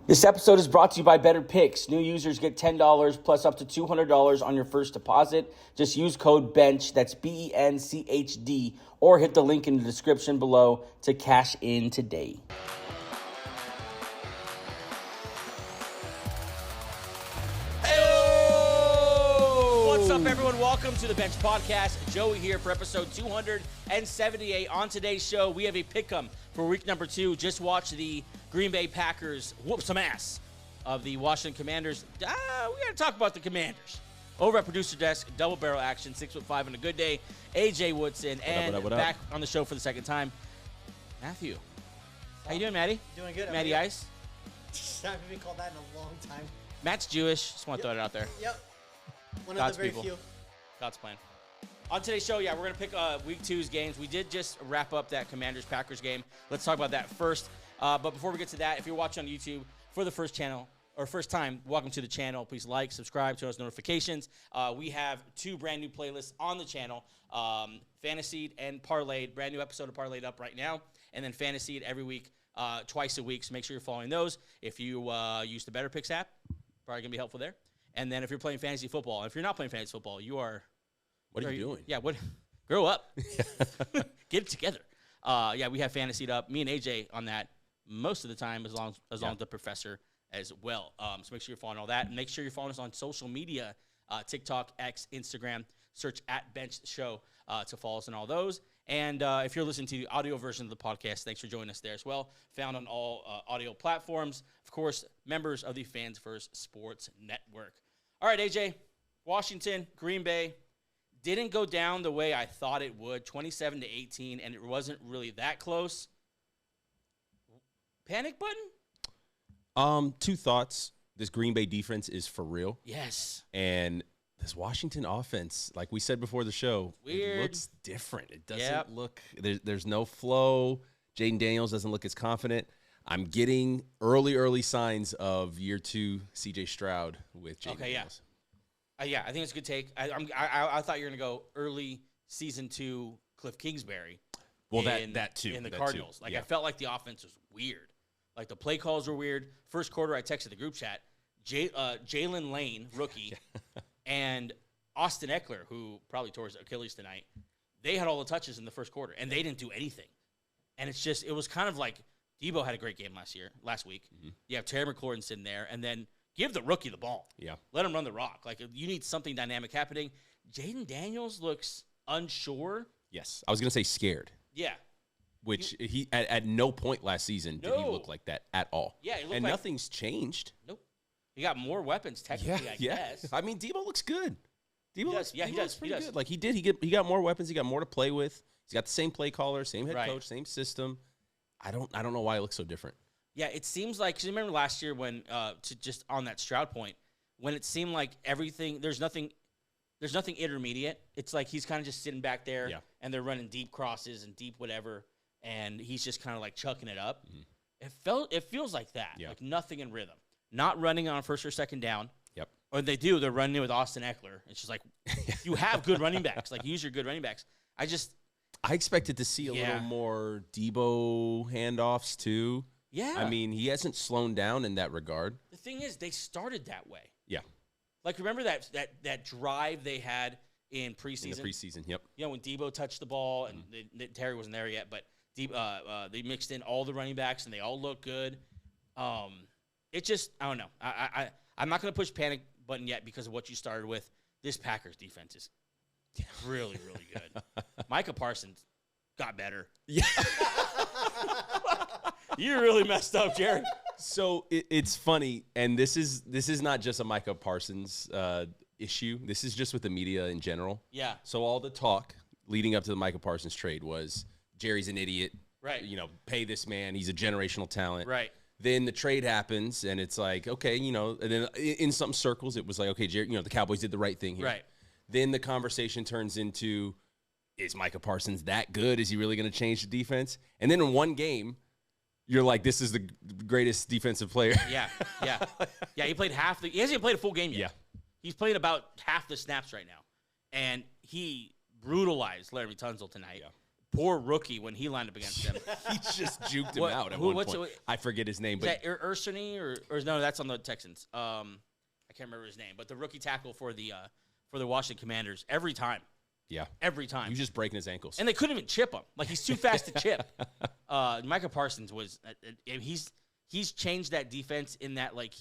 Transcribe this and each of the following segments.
This episode is brought to you by BETR Picks. New users get $10 plus up to $200 on your first deposit. Just use code BENCH, that's BENCHD, or hit the link in the description below to cash in today. What's up, everyone? Welcome to the Bench Podcast. Joey here for episode 278. On today's show, we have a pick'em for week number 2. Just watched the Green Bay Packers whoop some ass of the Washington Commanders. We got to talk about the Commanders. Over at producer desk, double barrel action, 6'5" on a good day. AJ Woodson, and what up? Back on the show for the second time, Matthew. How you doing, Matty? Doing good. Matty Ice. I haven't been called that in a long time. Matt's Jewish. Just want to throw it out there. Yep. One God's of the very people. few. God's plan. On today's show, we're going to pick week 2's games. We did just wrap up that Commanders-Packers game. Let's talk about that first. But before we get to that, if you're watching on YouTube for the first time, welcome to the channel. Please like, subscribe, turn on notifications. We have 2 brand new playlists on the channel, Fantasyed and Parlayed. Brand new episode of Parlayed up right now. And then Fantasyed every week, twice a week. So make sure you're following those. If you use the BETR Picks app, probably going to be helpful there. And then if you're playing fantasy football, and if you're not playing fantasy football, you are... What are you doing? Yeah, grow up. Get it together. We have Fantasyed up. Me and AJ on that most of the time, as long as the professor as well. So make sure you're following all that. And make sure you're following us on social media, TikTok, X, Instagram. Search @BenchShow to follow us on all those. And if you're listening to the audio version of the podcast, thanks for joining us there as well. Found on all audio platforms. Of course, members of the Fans First Sports Network. All right, AJ, Washington, Green Bay. Didn't go down the way I thought it would, 27-18, and it wasn't really that close. Panic button? 2 thoughts. This Green Bay defense is for real. Yes. And this Washington offense, like we said before the show, Weird. It looks different. It doesn't look – there's no flow. Jaden Daniels doesn't look as confident. I'm getting early signs of year 2 C.J. Stroud with Jaden Daniels. I think it's a good take. I thought you were going to go early season 2 Cliff Kingsbury. Well, that too. In the Cardinals. I felt like the offense was weird. Like the play calls were weird. First quarter, I texted the group chat. Jalen Lane, rookie, and Austin Eckler, who probably tore his Achilles tonight, they had all the touches in the first quarter, and they didn't do anything. And it was kind of like Debo had a great game last week. Mm-hmm. You have Terry McLaurin sitting there, and then give the rookie the ball. Yeah. Let him run the rock. Like, you need something dynamic happening. Jaden Daniels looks unsure. Yes. I was going to say scared. Yeah. Which he at no point last season did he look like that at all. Yeah. And nothing's changed. Nope. He got more weapons, technically, I guess. I mean, Debo looks good. He does. Pretty good. Like, he got more weapons. He got more to play with. He's got the same play caller, same head coach, same system. I don't know why it looks so different. Yeah, it seems like, because you remember last year when, just on that Stroud point, when it seemed like everything, there's nothing intermediate. It's like he's kind of just sitting back there, and they're running deep crosses and deep whatever, and he's just kind of like chucking it up. Mm-hmm. It feels like that, like nothing in rhythm. Not running on first or second down. Yep. Or they're running with Austin Eckler. It's just like, you have good running backs. Like, use your good running backs. I expected to see a little more Debo handoffs too. Yeah. I mean, he hasn't slowed down in that regard. The thing is, they started that way. Yeah. Like, remember that drive they had in preseason? In the preseason, yep. You know, when Debo touched the ball, and Terry wasn't there yet, but they mixed in all the running backs, and they all look good. It just, I don't know. I'm not going to push panic button yet because of what you started with. This Packers defense is really, really good. Micah Parsons got better. Yeah. You really messed up, Jared. So it's funny, and this is not just a Micah Parsons issue. This is just with the media in general. Yeah. So all the talk leading up to the Micah Parsons trade was Jerry's an idiot. Right. You know, pay this man. He's a generational talent. Right. Then the trade happens, and it's like, okay, you know, and then in some circles it was like, okay, Jerry, you know, the Cowboys did the right thing here. Right. Then the conversation turns into, is Micah Parsons that good? Is he really going to change the defense? And then in one game, you're like, this is the greatest defensive player. Yeah. He played he hasn't even played a full game yet. Yeah. He's played about half the snaps right now. And he brutalized Laramie Tunsil tonight. Yeah. poor rookie when he lined up against them. He just juked him out at one point. I forget his name. Is that Ursany or no? That's on the Texans. I can't remember his name, but the rookie tackle for the Washington Commanders every time. Yeah. Every time. He was just breaking his ankles. And they couldn't even chip him. Like, he's too fast to chip. Micah Parsons was he's changed that defense in that, like,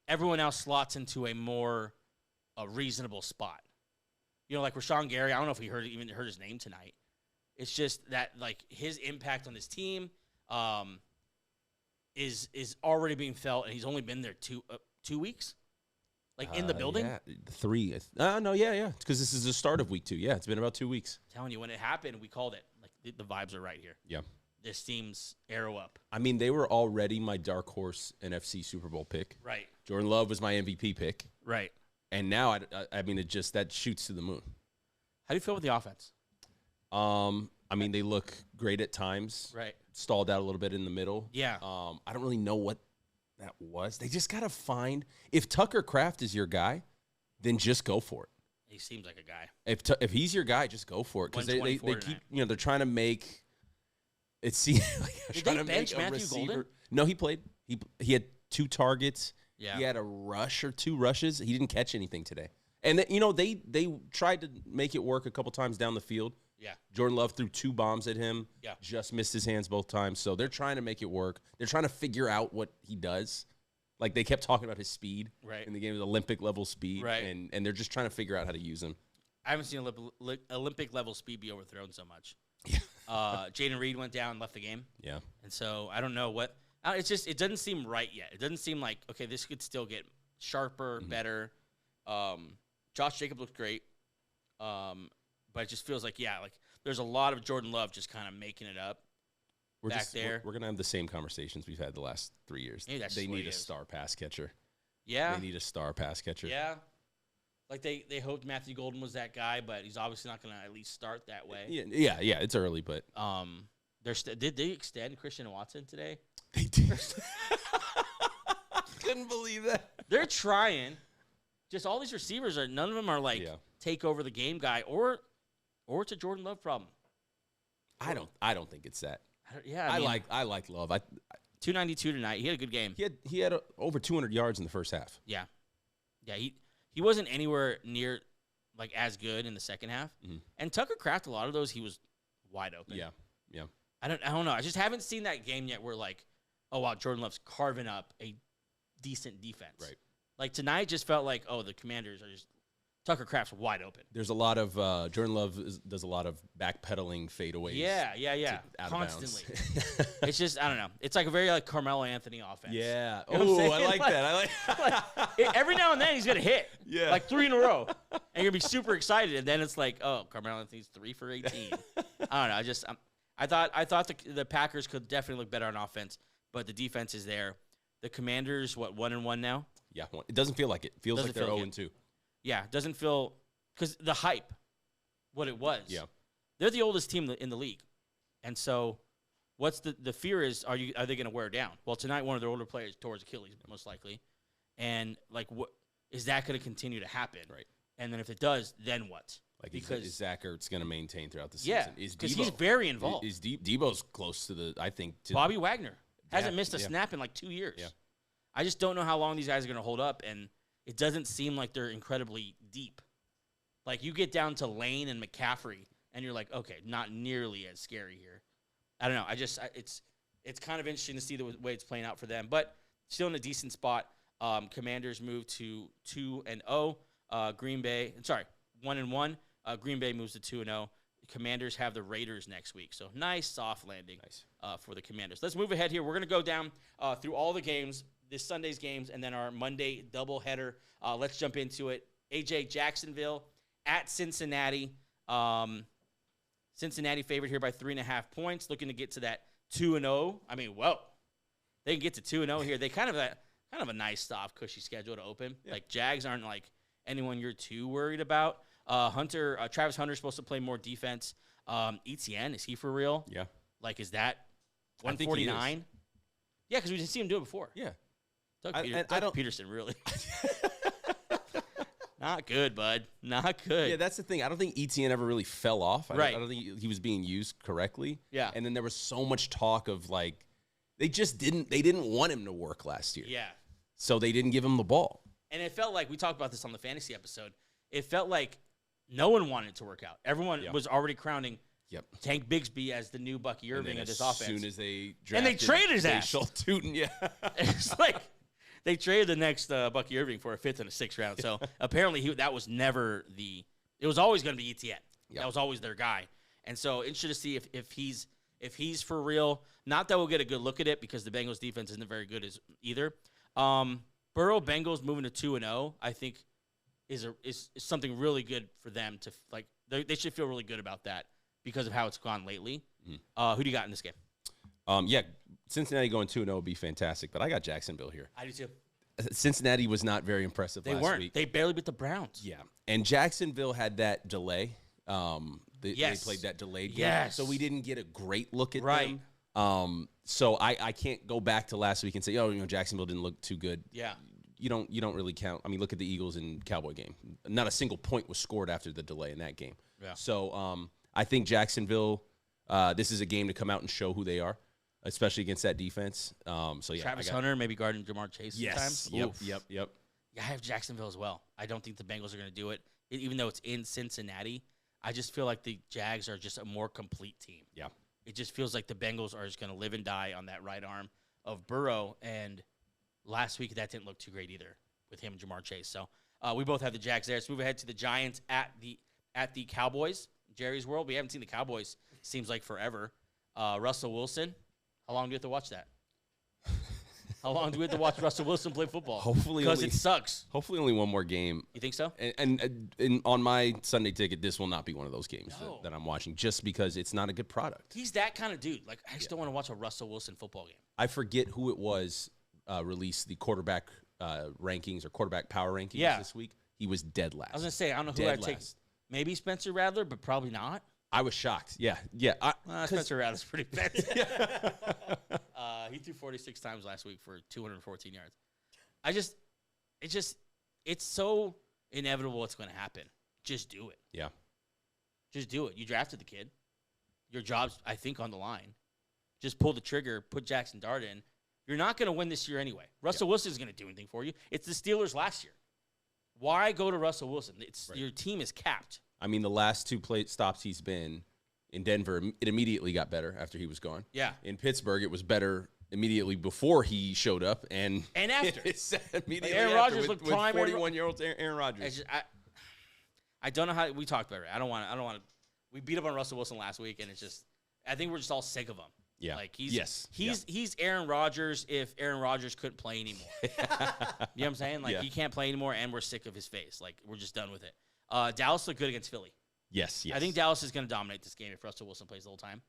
everyone else slots into a more reasonable spot. You know, like Rashawn Gary, I don't know if we heard his name tonight. It's just that, like, his impact on this team is already being felt, and he's only been there 2 weeks. Like, in the building? Yeah, 3. No, yeah. Because this is the start of week 2. Yeah, it's been about 2 weeks. I'm telling you, when it happened, we called it. Like, the vibes are right here. Yeah. This team's arrow up. I mean, they were already my dark horse NFC Super Bowl pick. Right. Jordan Love was my MVP pick. Right. And now, I mean, that shoots to the moon. How do you feel with the offense? I mean, they look great at times. Right. Stalled out a little bit in the middle. Yeah. I don't really know what that was. They just got to find – if Tucker Kraft is your guy, then just go for it. He seems like a guy. If he's your guy, just go for it. Because they keep – they're trying to make – it seems like they're trying to bench Matthew Golden? No, he played. He had 2 targets. Yeah. He had a rush or 2 rushes. He didn't catch anything today. And, they tried to make it work a couple times down the field. Yeah. Jordan Love threw 2 bombs at him. Yeah. Just missed his hands both times. So they're trying to make it work. They're trying to figure out what he does. Like, they kept talking about his speed in the game, his Olympic-level speed. Right. And they're just trying to figure out how to use him. I haven't seen Olympic-level speed be overthrown so much. Yeah. Jaden Reed went down and left the game. Yeah. And so I don't know what – it doesn't seem right yet. It doesn't seem like, okay, this could still get sharper, better. Josh Jacobs looks great. But it just feels like, there's a lot of Jordan Love just kind of making it up back there. We're going to have the same conversations we've had the last 3 years. They need a star pass catcher. Yeah. They need a star pass catcher. Yeah. Like, they hoped Matthew Golden was that guy, but he's obviously not going to at least start that way. Yeah, it's early, but. Did they extend Christian Watson today? They did. Couldn't believe that. They're trying. Just all these receivers none of them are like take over the game guy or it's a Jordan Love problem. I don't think it's that. I like Love. 292 tonight. He had a good game. He had over 200 yards in the first half. Yeah. He wasn't anywhere near like as good in the second half. Mm-hmm. And Tucker Kraft, a lot of those he was wide open. Yeah. I don't know. I just haven't seen that game yet where like, oh wow, Jordan Love's carving up a decent defense. Right. Like tonight just felt like, oh, the Commanders are just Tucker Kraft's wide open. There's a lot of Jordan Love does a lot of backpedaling fadeaways. Yeah. Constantly. It's just I don't know. It's like a very like Carmelo Anthony offense. Yeah. You know I like that. I like every now and then he's gonna hit. Yeah. Like 3 in a row, and you're gonna be super excited. And then it's like, oh, Carmelo Anthony's 3 for 18. I don't know. I thought the Packers could definitely look better on offense, but the defense is there. The Commanders, 1-1 now? Yeah. It doesn't feel like it. Feels like they're 0-2. Yeah, it doesn't feel – because the hype, what it was. Yeah. They're the oldest team in the league. And so what's the fear is, are they going to wear down? Well, tonight one of their older players tore his Achilles, most likely. And, like, what is that going to continue to happen? Right. And then if it does, then what? Like, is Zach Ertz going to maintain throughout the season? Yeah, because he's very involved. Debo's close to Bobby Wagner hasn't missed a snap in, like, 2 years. Yeah. I just don't know how long these guys are going to hold up, and it doesn't seem like they're incredibly deep. Like, you get down to Lane and McCaffrey, and you're like, okay, not nearly as scary here. I don't know. It's kind of interesting to see the way it's playing out for them, but still in a decent spot. Commanders move to 2-0. Green Bay, 1-1. Green Bay moves to 2-0. Commanders have the Raiders next week, so nice soft landing for the Commanders. Let's move ahead here. We're going to go down through all the games, this Sunday's games, and then our Monday doubleheader. Let's jump into it. AJ, Jacksonville at Cincinnati. Cincinnati favored here by 3.5 points, looking to get to that 2-0. I mean, whoa. They can get to 2-0 here. They kind of a nice, soft, cushy schedule to open. Yeah. Like, Jags aren't like anyone you're too worried about. Travis Hunter's supposed to play more defense. Etienne, is he for real? Yeah. Like, is that 149? Yeah, because we didn't see him do it before. Yeah. Doug Peterson, really. Not good, bud. Not good. Yeah, that's the thing. I don't think ETN ever really fell off. Right. I don't think he was being used correctly. Yeah. And then there was so much talk of like they didn't want him to work last year. Yeah. So they didn't give him the ball. And it felt like we talked about this on the fantasy episode. It felt like no one wanted it to work out. Everyone was already crowning Tank Bigsby as the new Bucky Irving of this offense. As soon as they drafted, and they traded his ass. Tootin, yeah. It's like they traded the next Bucky Irving for a 5th and a 6th round. So apparently that was never it was always going to be ETN. Yep. That was always their guy. And so interested to see if he's for real. Not that we'll get a good look at it because the Bengals defense isn't very good as either. Burrow Bengals moving to 2-0, I think is something really good for them to like. They should feel really good about that because of how it's gone lately. Who do you got in this game? Cincinnati going 2-0 would be fantastic, but I got Jacksonville here. I do too. Cincinnati was not very impressive last week. They barely beat the Browns. Yeah, and Jacksonville had that delay. They played that delayed game, so we didn't get a great look at them. So I can't go back to last week and say, Jacksonville didn't look too good. Yeah. You don't really count. I mean, look at the Eagles and Cowboy game. Not a single point was scored after the delay in that game. Yeah. So I think Jacksonville, this is a game to come out and show who they are, especially against that defense. Travis Hunter, maybe guarding Jamar Chase sometimes. Yep. Yeah, I have Jacksonville as well. I don't think the Bengals are going to do it, even though it's in Cincinnati. I just feel like the Jags are just a more complete team. Yeah. It just feels like the Bengals are just going to live and die on that right arm of Burrow, and last week that didn't look too great either with him and Jamar Chase. So we both have the Jags there. Let's move ahead to the Giants at the Cowboys. Jerry's World. We haven't seen the Cowboys, seems like forever. Russell Wilson. How long do we have to watch that? How long do we have to watch Russell Wilson play football? Hopefully, because it sucks. Hopefully, only one more game. You think so? And on my Sunday ticket, this will not be one of those games that I'm watching, just because it's not a good product. He's that kind of dude. Like, I just don't want to watch a Russell Wilson football game. I forget who it was released the quarterback rankings or quarterback power rankings this week. He was dead last. I was gonna say I don't know who I'd take. Maybe Spencer Rattler, but probably not. I was shocked. Yeah. Spencer Rattler's pretty bad. He threw 46 times last week for 214 yards. It's so inevitable what's going to happen. Just do it. Yeah. Just do it. You drafted the kid. Your job's, I think, on the line. Just pull the trigger, put Jackson Dart in. You're not going to win this year anyway. Russell Wilson is going to do anything for you. It's the Steelers last year. Why go to Russell Wilson? Your team is capped. I mean, the last two stops he's been in Denver, it immediately got better after he was gone. Yeah. In Pittsburgh, it was better immediately before he showed up and after. Immediately Aaron Rodgers looked prime. 41-year-old Aaron Rodgers. I don't know how we talked about it. I don't want to. We beat up on Russell Wilson last week, and it's just. I think we're just all sick of him. Yeah. Like he's Aaron Rodgers if Aaron Rodgers couldn't play anymore. You know what I'm saying? Like he can't play anymore, and we're sick of his face. Like we're just done with it. Dallas looked good against Philly. Yes. I think Dallas is going to dominate this game if Russell Wilson plays the whole time.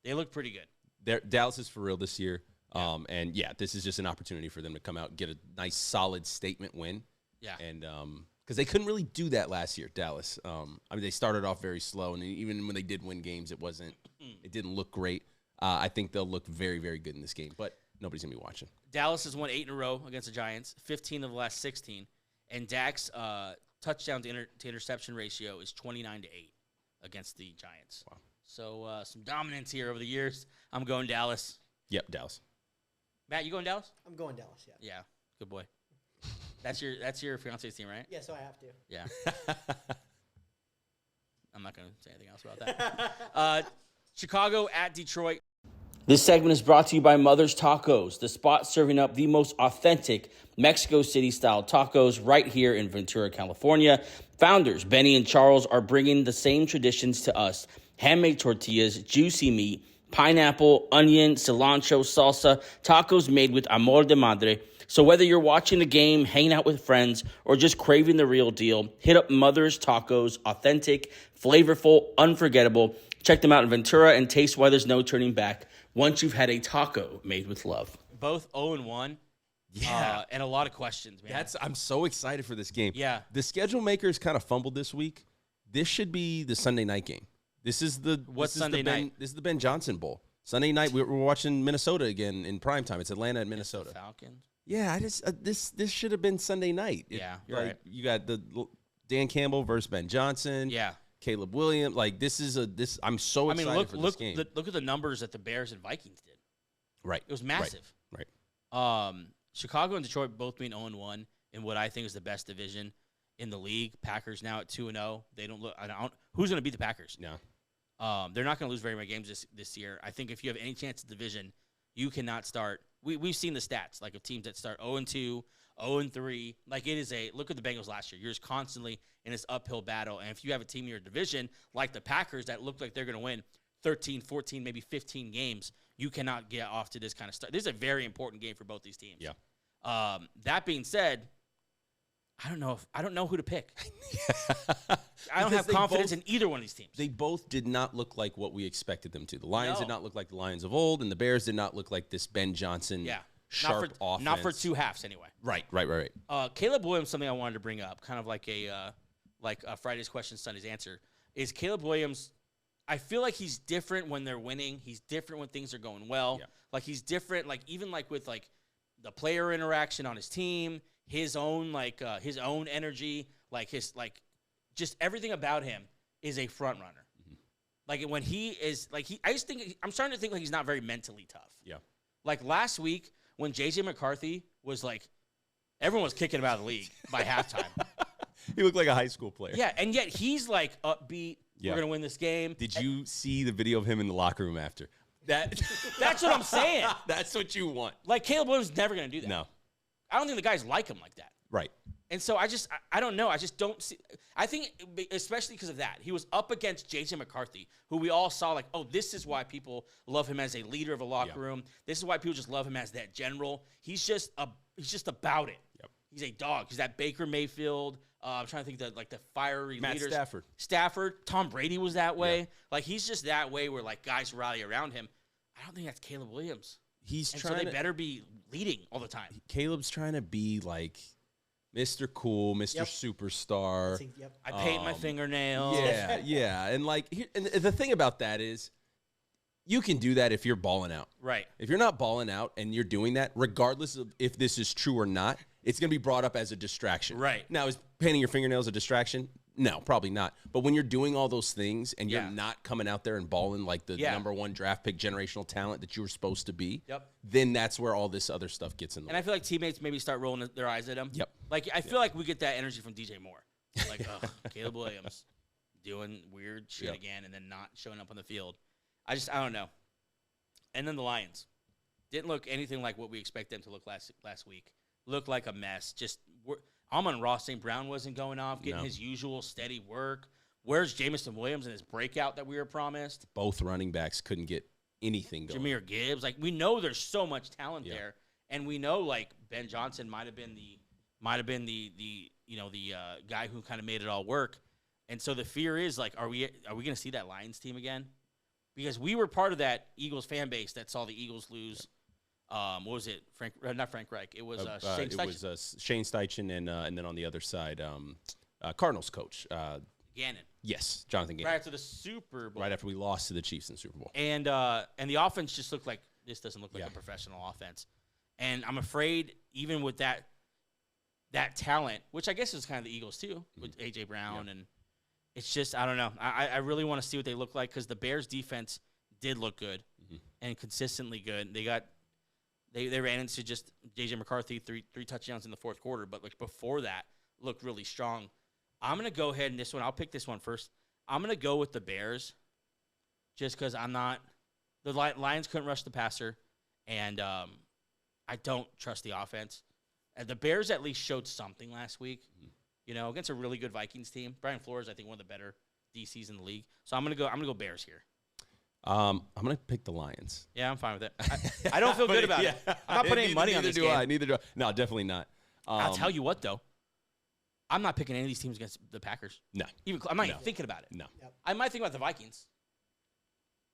They look pretty good. Dallas is for real this year. And this is just an opportunity for them to come out and get a nice, solid statement win. Yeah. And because they couldn't really do that last year, Dallas. I mean, they started off very slow, and even when they did win games, it didn't look great. I think they'll look very, very good in this game, but nobody's going to be watching. Dallas has won 8 in a row against the Giants, 15 of the last 16, and Dak's touchdown to interception ratio is 29-8 against the Giants. Wow. So some dominance here over the years. I'm going Dallas. Yep, Dallas. Matt, you going Dallas? I'm going Dallas, yeah. Yeah, good boy. That's your fiance's team, right? Yeah, so I have to. Yeah. I'm not going to say anything else about that. Chicago at Detroit. This segment is brought to you by Mother's Tacos, the spot serving up the most authentic Mexico City-style tacos right here in Ventura, California. Founders Benny and Charles are bringing the same traditions to us. Handmade tortillas, juicy meat, pineapple, onion, cilantro, salsa, tacos made with amor de madre. So whether you're watching the game, hanging out with friends, or just craving the real deal, hit up Mother's Tacos. Authentic, flavorful, unforgettable. Check them out in Ventura and taste why there's no turning back once you've had a taco made with love. Both 0-1. Yeah. And a lot of questions, man. I'm so excited for this game. Yeah. The schedule makers kind of fumbled this week. This should be the Sunday night game. This is the Sunday night? This is the Ben Johnson Bowl. Sunday night, we're watching Minnesota again in primetime. It's Atlanta at Minnesota. Falcons. Yeah, this should have been Sunday night. Yeah, you're right. You got the Dan Campbell versus Ben Johnson. Yeah. Caleb Williams. Like, I'm so excited for this game. Look at the numbers that the Bears and Vikings did. Right. It was massive. Right. Chicago and Detroit both being 0-1 in what I think is the best division in the league. Packers now at 2-0. They don't look. Who's going to beat the Packers? No. They're not going to lose very many games this year. I think if you have any chance of division, you cannot start. We've seen the stats like of teams that start 0-2, 0-3. Like it is look at the Bengals last year. You're just constantly in this uphill battle. And if you have a team in your division like the Packers that look like they're going to win 13, 14, maybe 15 games, you cannot get off to this kind of start. This is a very important game for both these teams. Yeah. That being said, I don't know who to pick. I don't have confidence in either one of these teams. They both did not look like what we expected them to. The Lions did not look like the Lions of old, and the Bears did not look like this Ben Johnson sharp offense. Not for two halves anyway. Right. Caleb Williams, something I wanted to bring up, kind of like a Friday's question, Sunday's answer, is Caleb Williams. I feel like he's different when they're winning. He's different when things are going well. Yeah. Like he's different, like even like with like the player interaction on his team, his own energy, like his like just everything about him is a front runner. Mm-hmm. Like when he is like I'm starting to think like he's not very mentally tough. Yeah. Like last week when JJ McCarthy was like everyone was kicking him out of the league by halftime. He looked like a high school player. Yeah, and yet he's like upbeat. Yeah. We're going to win this game. Did you see the video of him in the locker room after? That's what I'm saying. That's what you want. Like, Caleb Williams is never going to do that. No. I don't think the guys like him like that. Right. And so I don't know. I just don't see. I think, especially because of that, he was up against J.J. McCarthy, who we all saw like, oh, this is why people love him as a leader of a locker room. This is why people just love him as that general. He's just about it. Yep. He's a dog. He's that Baker Mayfield. I'm trying to think the fiery Matt leaders. Stafford. Tom Brady was that way. Yeah. Like he's just that way where like guys rally around him. I don't think that's Caleb Williams. So they better be leading all the time. Caleb's trying to be like Mr. Cool, Mr. Superstar. I paint my fingernails. Yeah. And like, and the thing about that is, you can do that if you're balling out. Right. If you're not balling out and you're doing that, regardless of if this is true or not, it's going to be brought up as a distraction. Right. Now, is painting your fingernails a distraction? No, probably not. But when you're doing all those things and you're not coming out there and balling like the number one draft pick generational talent that you were supposed to be, then that's where all this other stuff gets in the way. And I feel like teammates maybe start rolling their eyes at him. Yep. Like, I feel like we get that energy from DJ Moore. Like, Caleb Williams doing weird shit again and then not showing up on the field. I don't know. And then the Lions didn't look anything like what we expect them to look last week. Looked like a mess. Just Amon-Ra St. Brown wasn't going off, getting his usual steady work. Where's Jamison Williams and his breakout that we were promised? Both running backs couldn't get anything going. Jahmyr Gibbs. Like, we know there's so much talent there. And we know, like, Ben Johnson might have been the guy who kind of made it all work. And so the fear is, like, are we going to see that Lions team again? Because we were part of that Eagles fan base that saw the Eagles lose. What was it? Not Frank Reich. It was Shane Steichen. It was Shane Steichen and then on the other side, Cardinals coach. Gannon. Yes, Jonathan Gannon. Right after the Super Bowl. Right after we lost to the Chiefs in the Super Bowl. And the offense just looked like this doesn't look like a professional offense. And I'm afraid even with that talent, which I guess is kind of the Eagles too, with A.J. Brown and it's just, I don't know. I really want to see what they look like because the Bears' defense did look good and consistently good. They ran into just J.J. McCarthy, three touchdowns in the fourth quarter, but like before that, looked really strong. I'm going to go ahead in this one. I'll pick this one first. I'm going to go with the Bears just because the Lions couldn't rush the passer, and I don't trust the offense. The Bears at least showed something last week. Against a really good Vikings team. Brian Flores, I think, one of the better DCs in the league. So I'm gonna go Bears here. I'm gonna pick the Lions. Yeah, I'm fine with it. I don't feel good about it. I'm not putting any money on this game. Neither do I. No, definitely not. I'll tell you what, though. I'm not picking any of these teams against the Packers. No. I'm not even thinking about it. No. Yep. I might think about the Vikings.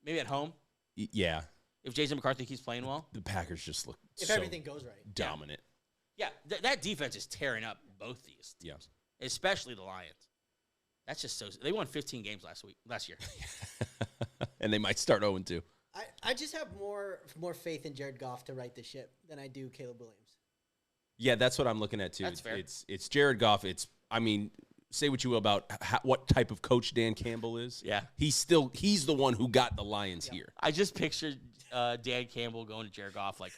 Maybe at home. Yeah. If Jason McCarthy keeps playing well. The Packers just look if everything goes right. Dominant. Yeah, that defense is tearing up both these teams. Yeah. Especially the Lions. That's just they won 15 games last year. And they might start 0-2. I just have more faith in Jared Goff to right the ship than I do Caleb Williams. Yeah, that's what I'm looking at too. That's fair. It's Jared Goff. say what you will about what type of coach Dan Campbell is. Yeah. He's the one who got the Lions here. I just pictured Dan Campbell going to Jared Goff like,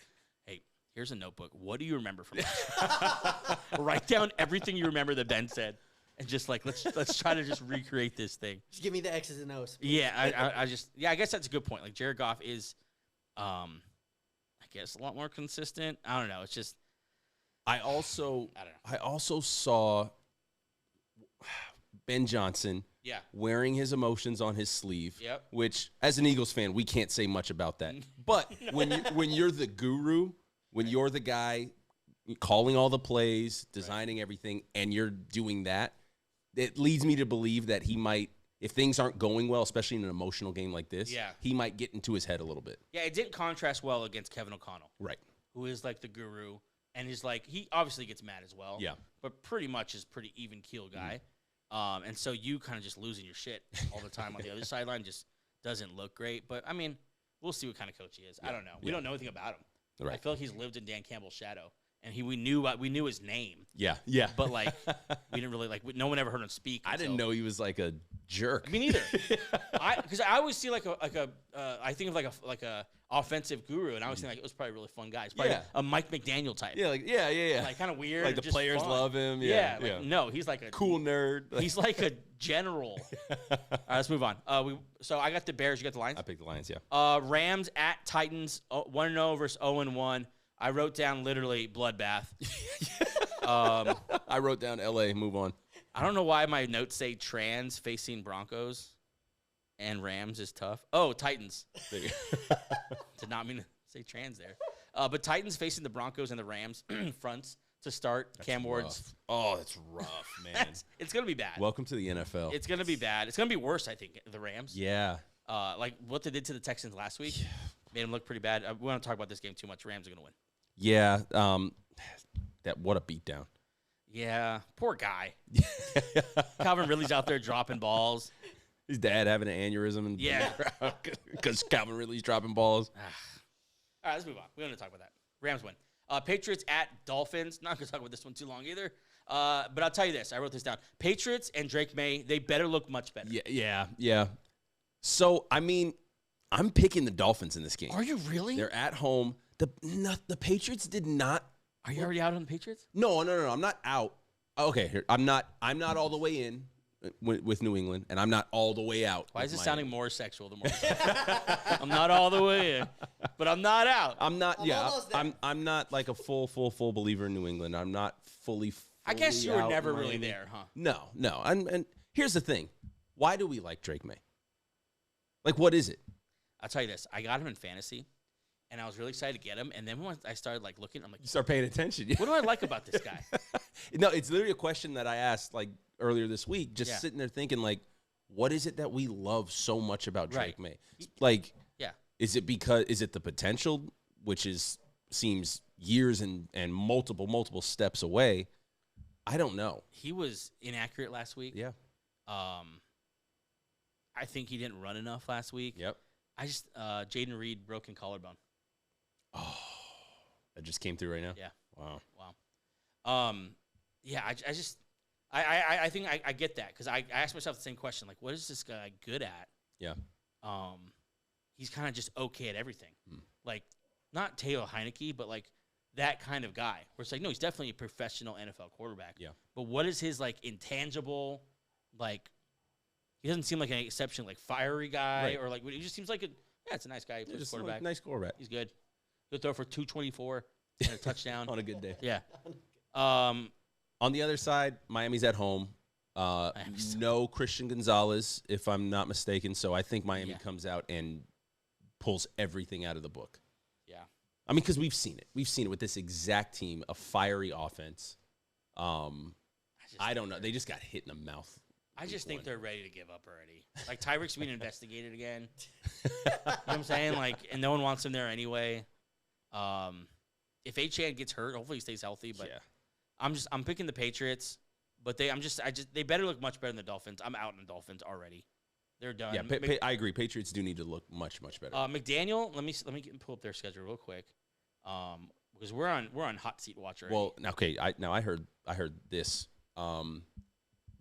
hey, here's a notebook. What do you remember from last year? Write down everything you remember that Ben said. And just like, let's try to just recreate this thing. Just give me the X's and O's. Yeah, I guess that's a good point. Like Jared Goff is, I guess, a lot more consistent. I don't know. It's just, I also saw Ben Johnson wearing his emotions on his sleeve. Yep. Which, as an Eagles fan, we can't say much about that. But when you're the guru, when you're the guy calling all the plays, designing everything, and you're doing that, it leads me to believe that he might, if things aren't going well, especially in an emotional game like this, he might get into his head a little bit. Yeah, it didn't contrast well against Kevin O'Connell. Right. Who is like the guru, and he's like, he obviously gets mad as well. Yeah. But pretty much is pretty even keel guy. And so you kind of just losing your shit all the time on the other sideline just doesn't look great. But, I mean, we'll see what kind of coach he is. I don't know. We don't know anything about him. Right. I feel like he's lived in Dan Campbell's shadow. And we knew his name. Yeah. But like we didn't really no one ever heard him speak. I didn't know he was like a jerk. Me neither. Because I always see I think of like a offensive guru, and I always think like it was probably a really fun guy. It's probably a Mike McDaniel type. Yeah, Like kind of weird. Like the players fun. love him. No, he's like a cool nerd. He's like a general. All right, let's move on. So I got the Bears. You got the Lions. I picked the Lions. Yeah. Rams at Titans. 1-0 versus 0-1. I wrote down literally bloodbath. I wrote down L.A. Move on. I don't know why my notes say trans facing Broncos and Rams is tough. Oh, Titans. Did not mean to say trans there. But Titans facing the Broncos and the Rams fronts to start. That's Cam Ward's. Oh, that's rough, man. It's going to be bad. Welcome to the NFL. It's going to be bad. It's going to be worse, I think, the Rams. Yeah. Like what they did to the Texans last week made them look pretty bad. We don't talk about this game too much. Rams are going to win. Yeah, what a beatdown. Yeah, poor guy. Calvin Ridley's out there dropping balls. His dad having an aneurysm. Because Calvin Ridley's dropping balls. All right, let's move on. We don't need to talk about that. Rams win. Patriots at Dolphins. Not going to talk about this one too long either. But I'll tell you this. I wrote this down. Patriots and Drake May, they better look much better. Yeah. So, I mean, I'm picking the Dolphins in this game. Are you really? They're at home. The Patriots did not. Are you already out on the Patriots? No. I'm not out. Okay, here I'm not all the way in with New England, and I'm not all the way out. Why is it sounding more sexual the more? I'm not all the way in, but I'm not out. I'm not. I'm not like a full believer in New England. I'm not fully I guess you were never really there, huh? No. And here's the thing: why do we like Drake May? Like, what is it? I'll tell you this: I got him in fantasy. And I was really excited to get him. And then once I started like looking, I'm like, you start paying attention. What do I like about this guy? No, it's literally a question that I asked like earlier this week, just sitting there thinking like, what is it that we love so much about Drake May? Like, is it the potential, which seems years and multiple steps away? I don't know. He was inaccurate last week. Yeah. I think he didn't run enough last week. Yep. I just Jaden Reed broken collarbone. Oh, that just came through right now? Yeah. Wow. Yeah, I think I get that because I asked myself the same question. Like, what is this guy good at? Yeah. He's kind of just okay at everything. Like, not Taylor Heineke, but like that kind of guy. Where it's like, no, he's definitely a professional NFL quarterback. Yeah. But what is his, like, intangible, like, he doesn't seem like an exception, like, fiery guy or, like, he just seems like it's a nice guy. He plays quarterback. Nice quarterback. He's good. He'll throw for 224 and a touchdown. On a good day. Yeah. On the other side, Miami's at home. No Christian Gonzalez, if I'm not mistaken. So I think Miami comes out and pulls everything out of the book. Yeah. I mean, because we've seen it. We've seen it with this exact team, a fiery offense. I don't know. They just got hit in the mouth. I just think they're ready to give up already. Like, Tyreek's being investigated again. You know what I'm saying? Like, and no one wants him there anyway. If Achane gets hurt, hopefully he stays healthy. But I'm picking the Patriots. But they better look much better than the Dolphins. I'm out on the Dolphins already. They're done. Yeah, I agree. Patriots do need to look much better. McDaniel, let me pull up their schedule real quick. Because we're on hot seat watch already. Well, okay. I heard this.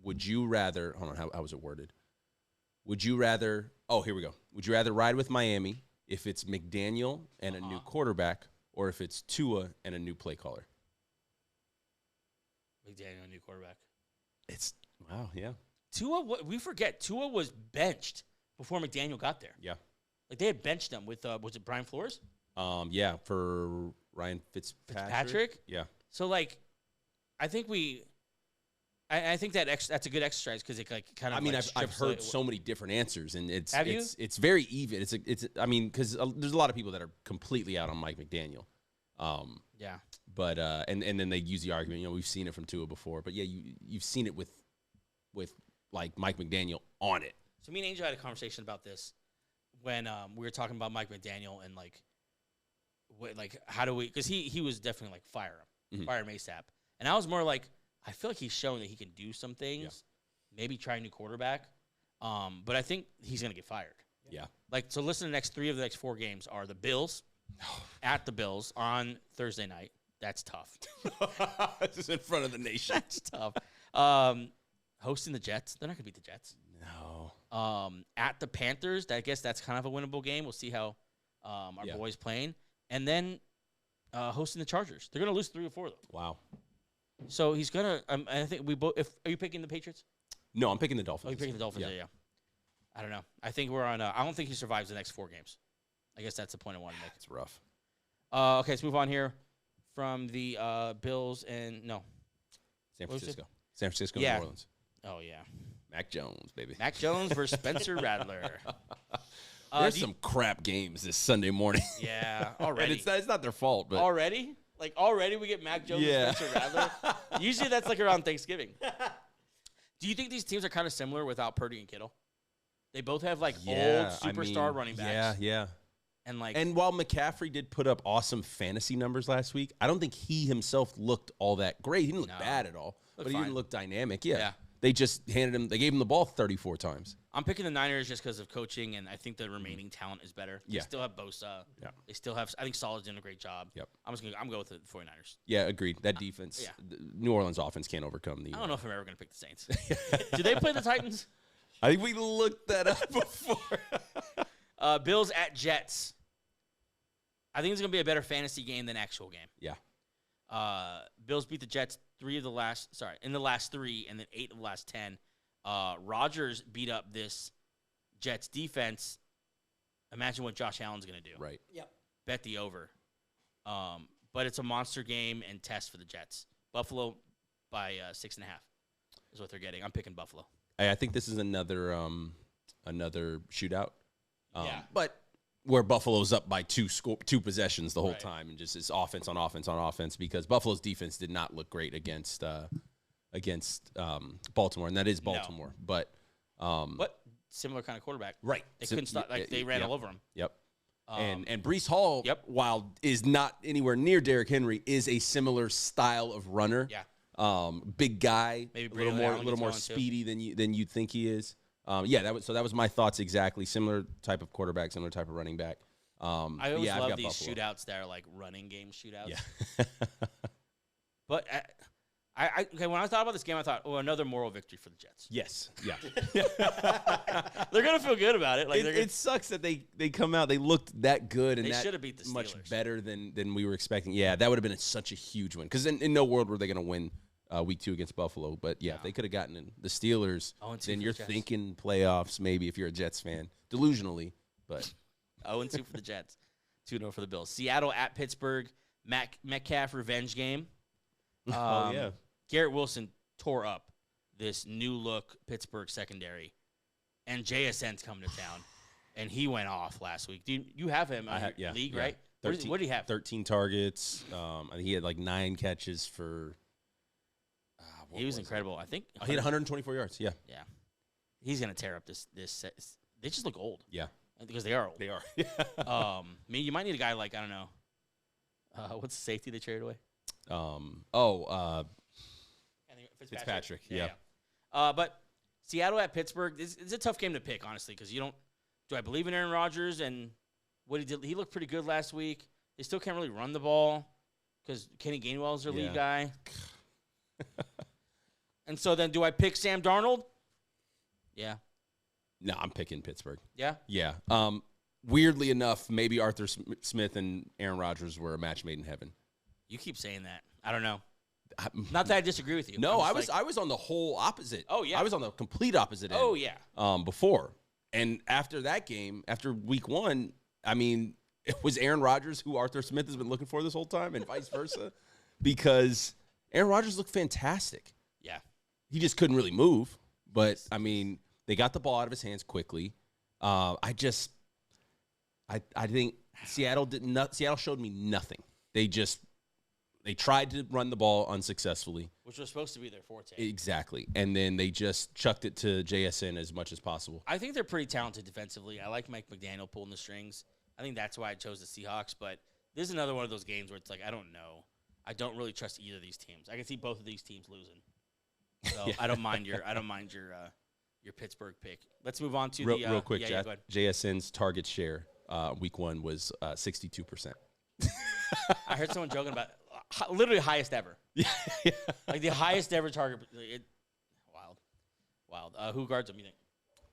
would you rather? Hold on, how was it worded? Would you rather? Oh, here we go. Would you rather ride with Miami if it's McDaniel and a new quarterback, or if it's Tua and a new play caller? McDaniel, a new quarterback. It's wow, yeah. Tua, we forget Tua was benched before McDaniel got there. Yeah, like they had benched him with was it Brian Flores? Yeah, for Ryan Fitzpatrick. Yeah. So like, I think I think that's a good exercise because it like kind of. I mean, I've heard so many different answers, and it's very even. It's I mean, because there's a lot of people that are completely out on Mike McDaniel. Yeah. But and then they use the argument. We've seen it from Tua before, but yeah, you've seen it with like Mike McDaniel on it. So me and Angel had a conversation about this when we were talking about Mike McDaniel and like how do we? Because he was definitely like fire him ASAP, and I was more like. I feel like he's shown that he can do some things, maybe try a new quarterback. But I think he's going to get fired. Yeah. Like, so listen, three of the next 4 games are the Bills, at the Bills on Thursday night. That's tough. This is in front of the nation. That's tough. Hosting the Jets. They're not going to beat the Jets. No. At the Panthers. I guess that's kind of a winnable game. We'll see how our boys playing. And then hosting the Chargers. They're going to lose 3 or 4, though. Wow. So he's gonna. I think we both. Are you picking the Patriots? No, I'm picking the Dolphins. Oh, you're picking the Dolphins. Yeah. I don't know. I think we're on. I don't think he survives the next 4 games. I guess that's the point I want to make. It's rough. Okay, let's move on here from the Bills and San Francisco. San Francisco, yeah. New Orleans. Oh yeah. Mac Jones, baby. Mac Jones versus Spencer Rattler. There's some crap games this Sunday morning. Yeah, already. And it's not their fault, but already. Like, already we get Mac Jones and Spencer Rattler? Usually that's, like, around Thanksgiving. Do you think these teams are kind of similar without Purdy and Kittle? They both have, like, old superstar running backs. Yeah. And while McCaffrey did put up awesome fantasy numbers last week, I don't think he himself looked all that great. He didn't look bad at all, but he didn't look dynamic. Yeah. They just they gave him the ball 34 times. I'm picking the Niners just because of coaching, and I think the remaining talent is better. They still have Bosa. Yeah. They still have, I think Solid's doing a great job. Yep. I'm going with the 49ers. Yeah, agreed. That defense, the New Orleans offense can't overcome the. I don't know if I'm ever going to pick the Saints. Do they play the Titans? I think we looked that up before. Bills at Jets. I think it's going to be a better fantasy game than actual game. Yeah. Bills beat the Jets in the last 3, and then 8 of the last 10. Rodgers beat up this Jets defense. Imagine what Josh Allen's going to do. Right. Yep. Bet the over. But it's a monster game and test for the Jets. Buffalo by 6.5 is what they're getting. I'm picking Buffalo. I think this is another shootout. But where Buffalo's up by 2 possessions the whole time, and just it's offense on offense on offense, because Buffalo's defense did not look great against Baltimore, and that is Baltimore. No. But similar kind of quarterback, right? They couldn't stop. Like they ran all over him. Yep. And Breece Hall, while is not anywhere near Derrick Henry, is a similar style of runner. Yeah. Big guy, maybe a little more speedy than you'd think he is. That was my thoughts exactly. Similar type of quarterback, similar type of running back. I always love these Buffalo. shootouts that are like running game shootouts. Yeah. But when I thought about this game, I thought, another moral victory for the Jets. Yes. Yeah. They're gonna feel good about it. Like it sucks that they come out. They looked that good, and they that should have beat the Steelers. Much better than we were expecting. Yeah, that would have been such a huge win, because in no world were they going to win week 2 against Buffalo. But if they could have gotten in the Steelers, then you're thinking playoffs maybe if you're a Jets fan, delusionally. But 0-2 for the Jets, 2-0 for the Bills. Seattle at Pittsburgh, Metcalf revenge game. Garrett Wilson tore up this new look Pittsburgh secondary, and JSN's coming to town, and he went off last week. Do you have him in your league, right? 13, what do you have? 13 targets. I think he had like 9 catches for. He was incredible. I think he had 124 yards. Yeah. Yeah. He's gonna tear up this. They just look old. Yeah. Because they are old. They are. You might need a guy like, I don't know. What's the safety they traded away? Fitzpatrick. Yeah. But Seattle at Pittsburgh, it's a tough game to pick, honestly, because do I believe in Aaron Rodgers and what he did? He looked pretty good last week. They still can't really run the ball because Kenny Gainwell is their lead guy. And so then do I pick Sam Darnold? Yeah. No, I'm picking Pittsburgh. Yeah? Yeah. Weirdly enough, maybe Arthur Smith and Aaron Rodgers were a match made in heaven. You keep saying that. I don't know. Not that I disagree with you. No, I was on the whole opposite. Oh, yeah. I was on the complete opposite end. Oh, yeah. Before. And after that game, after week 1, I mean, it was Aaron Rodgers who Arthur Smith has been looking for this whole time and vice versa. Because Aaron Rodgers looked fantastic. Yeah. He just couldn't really move. But, I mean, they got the ball out of his hands quickly. I think Seattle showed me nothing. They tried to run the ball unsuccessfully. Which was supposed to be their forte. Exactly. And then they just chucked it to JSN as much as possible. I think they're pretty talented defensively. I like Mike McDaniel pulling the strings. I think that's why I chose the Seahawks. But this is another one of those games where it's like, I don't know. I don't really trust either of these teams. I can see both of these teams losing. So Yeah. I don't mind your Pittsburgh pick. Let's move on to real quick, go ahead. JSN's target share week 1 was 62%. I heard someone joking about literally highest ever. Yeah. Like the highest ever target. Wild. Who guards him, you think?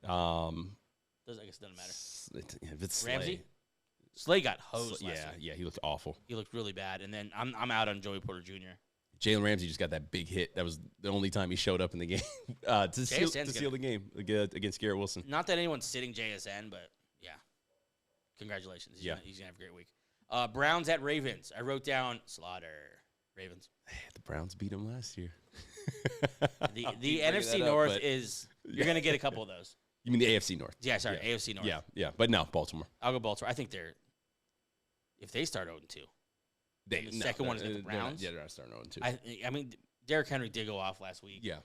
I guess it doesn't matter. If it's Ramsey? Slay got hosed last week. Yeah, he looked awful. He looked really bad. And then I'm out on Joey Porter Jr. Jalen Ramsey just got that big hit. That was the only time he showed up in the game to seal the game against Garrett Wilson. Not that anyone's sitting JSN, but yeah. Congratulations. He's going to have a great week. Browns at Ravens. I wrote down slaughter. Ravens. The Browns beat him last year. The NFC North is – you're going to get a couple of those. You mean the AFC North? Yeah, sorry, AFC North. Yeah. But no, Baltimore. I'll go Baltimore. I think if they start 0-2. The second one is with the Browns. They're not starting 0-2. I mean, Derrick Henry did go off last week. Yeah.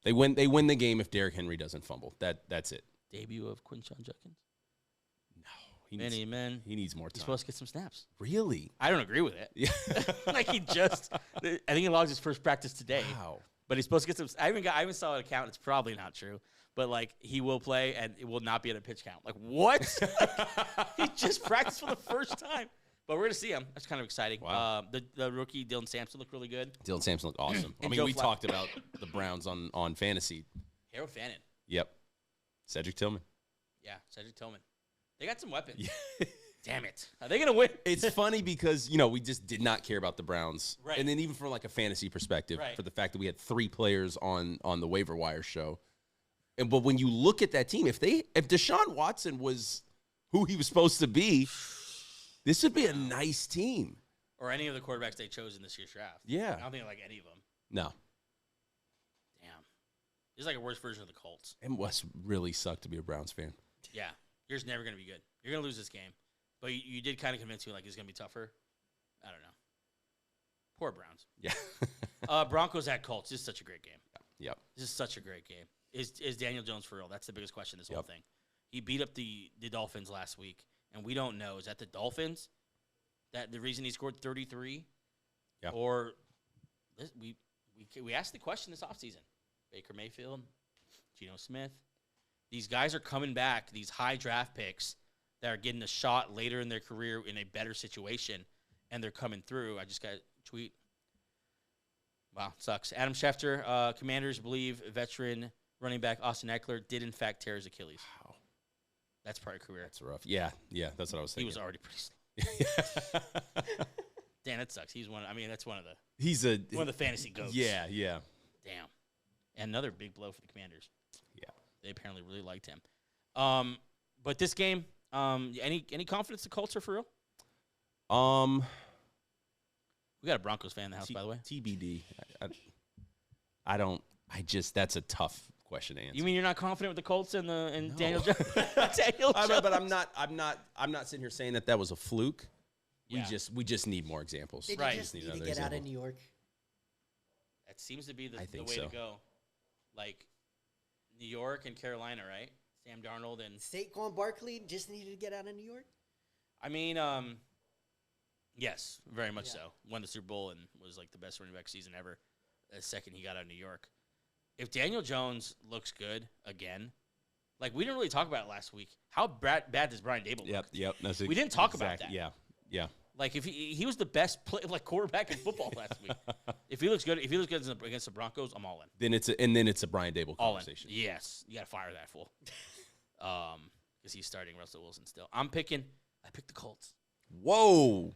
They win the game if Derrick Henry doesn't fumble. That's it. Debut of Quinshon Judkins? No. He needs more time. He's supposed to get some snaps. Really? I don't agree with it. Yeah. I think he logged his first practice today. Wow. But he's supposed to get some. I even saw an account. It's probably not true. But, like, he will play, and it will not be at a pitch count. Like, what? He just practiced for the first time. But we're going to see him. That's kind of exciting. Wow. The rookie, Dylan Sampson, looked really good. Dylan Sampson looked awesome. I mean, we talked about the Browns on fantasy. Harold Fannin. Yep. Cedric Tillman. Yeah, Cedric Tillman. They got some weapons. Yeah. Damn it. Are they going to win? It's funny because, we just did not care about the Browns. Right. And then even from, like, a fantasy perspective, for the fact that we had 3 players on the waiver wire show. But when you look at that team, if Deshaun Watson was who he was supposed to be, this would be a nice team. Or any of the quarterbacks they chose in this year's draft. Yeah. I don't think I like any of them. No. Damn. It's like a worse version of the Colts. It must really suck to be a Browns fan. Yeah. Yours never going to be good. You're going to lose this game. But you did kind of convince me like it's going to be tougher. I don't know. Poor Browns. Yeah. Broncos at Colts. This is such a great game. Yep. This is such a great game. Is Daniel Jones for real? That's the biggest question this whole thing. He beat up the Dolphins last week, and we don't know. Is that the Dolphins? That the reason he scored 33? Yeah. Or we asked the question this offseason. Baker Mayfield, Geno Smith. These guys are coming back, these high draft picks that are getting a shot later in their career in a better situation, and they're coming through. I just got a tweet. Wow, sucks. Adam Schefter, Commanders believe veteran running back Austin Eckler did, in fact, tear his Achilles. Wow. That's part of career. That's rough. Yeah, that's what I was thinking. He was already pretty slow. Damn, that sucks. That's one of the fantasy goats. Yeah. Damn. And another big blow for the Commanders. Yeah. They apparently really liked him. But this game, any confidence the Colts are for real? We got a Broncos fan in the house, by the way. TBD. That's a tough question to answer. You mean you're not confident with the Colts and No. Daniel Jones? But I'm not sitting here saying that was a fluke. Yeah. We just need more examples. Did Right. you just need to get out of New York? That seems to be the way so. to go. Like New York and Carolina, right? Sam Darnold and Saquon Barkley just needed to get out of New York? I mean, yes, very much so. Won the Super Bowl and was like the best running back season ever. The second he got out of New York. If Daniel Jones looks good again, like we didn't really talk about it last week. How bad does Brian Dable look? Yep. We didn't talk about that. Yeah. Like if he was the best quarterback in football last week. If he looks good against the Broncos, I'm all in. Then it's a Brian Dable conversation. Yes, you got to fire that fool. Because he's starting Russell Wilson still. I picked the Colts. Whoa.